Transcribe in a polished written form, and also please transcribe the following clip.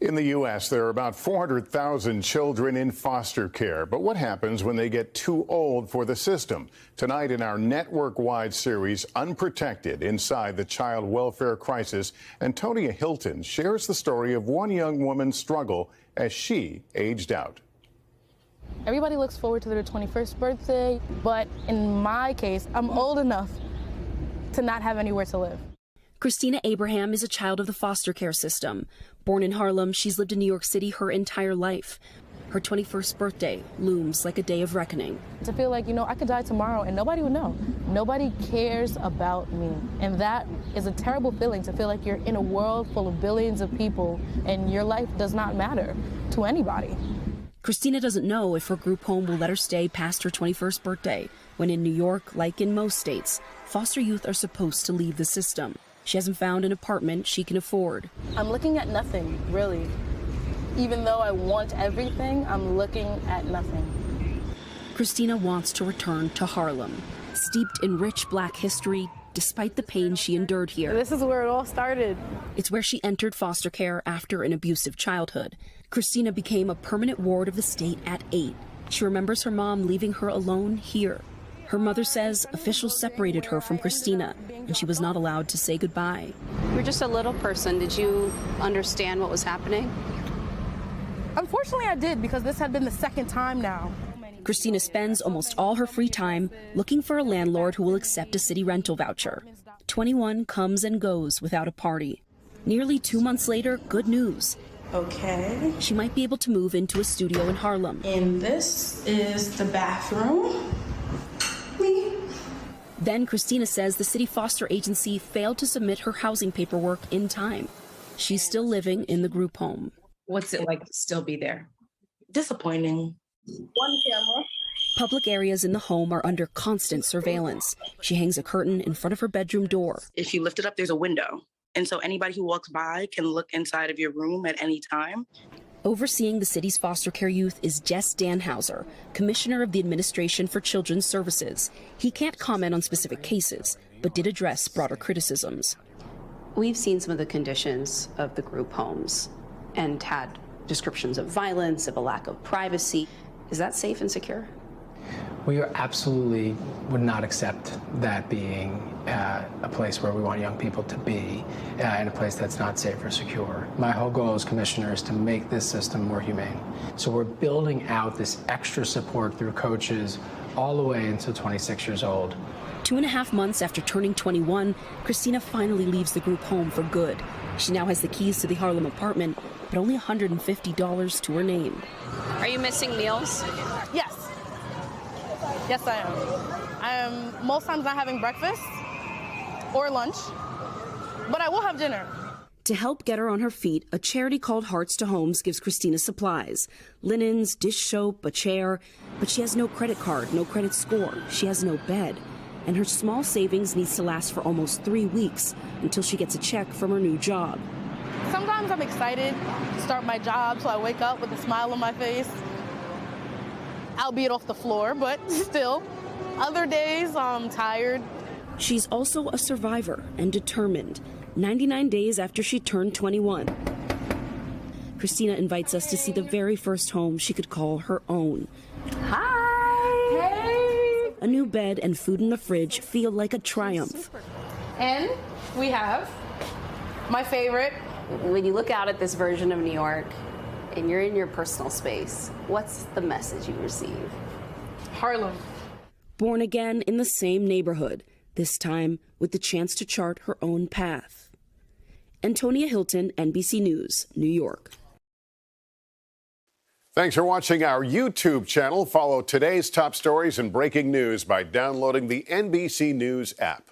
In the U.S., there are about 400,000 children in foster care. But what happens when they get too old for the system? Tonight in our network-wide series, Unprotected, Inside the Child Welfare Crisis, Antonia Hylton shares the story of one young woman's struggle as she aged out. Everybody looks forward to their 21st birthday, but in my case, I'm old enough to not have anywhere to live. Christina Abraham is a child of the foster care system. Born in Harlem, she's lived in New York City her entire life. Her 21st birthday looms like a day of reckoning. To feel like, I could die tomorrow and nobody would know. Nobody cares about me. And that is a terrible feeling, to feel like you're in a world full of billions of people and your life does not matter to anybody. Christina doesn't know if her group home will let her stay past her 21st birthday, when in New York, like in most states, foster youth are supposed to leave the system. She hasn't found an apartment she can afford. I'm looking at nothing, really. Even though I want everything, I'm looking at nothing. Christina wants to return to Harlem, steeped in rich Black history, despite the pain she endured here. This is where it all started. It's where she entered foster care after an abusive childhood. Christina became a permanent ward of the state at 8. She remembers her mom leaving her alone here. Her mother says officials separated her from Christina, and she was not allowed to say goodbye. You were just a little person. Did you understand what was happening? Unfortunately, I did, because this had been the second time now. Christina spends almost all her free time looking for a landlord who will accept a city rental voucher. 21 comes and goes without a party. Nearly 2 months later, good news. Okay. She might be able to move into a studio in Harlem. And this is the bathroom. Then Christina says the city foster agency failed to submit her housing paperwork in time. She's still living in the group home. What's it like to still be there? Disappointing. One camera. Public areas in the home are under constant surveillance. She hangs a curtain in front of her bedroom door. If you lift it up, there's a window. And so anybody who walks by can look inside of your room at any time. Overseeing the city's foster care youth is Jess Danhauser, commissioner of the Administration for Children's Services. He can't comment on specific cases, but did address broader criticisms. We've seen some of the conditions of the group homes and had descriptions of violence, of a lack of privacy. Is that safe and secure? We absolutely would not accept that being a place where we want young people to be, in a place that's not safe or secure. My whole goal as commissioner is to make this system more humane. So we're building out this extra support through coaches all the way until 26 years old. 2.5 months after turning 21, Christina finally leaves the group home for good. She now has the keys to the Harlem apartment, but only $150 to her name. Are you missing meals? Yes. Yes, I am. I am most times not having breakfast or lunch, but I will have dinner. To help get her on her feet, a charity called Hearts to Homes gives Christina supplies: linens, dish soap, a chair. But she has no credit card, no credit score. She has no bed. And her small savings needs to last for almost 3 weeks until she gets a check from her new job. Sometimes I'm excited to start my job, so I wake up with a smile on my face. Albeit off the floor, but still. Other days, I'm tired. She's also a survivor and determined. 99 days after she turned 21. Christina invites us to see the very first home she could call her own. Hi! Hey! A new bed and food in the fridge feel like a triumph. And we have my favorite. When you look out at this version of New York and you're in your personal space, what's the message you receive? Harlem. Born again in the same neighborhood, this time with the chance to chart her own path. Antonia Hylton, NBC News, New York. Thanks for watching our YouTube channel. Follow today's top stories and breaking news by downloading the NBC News app.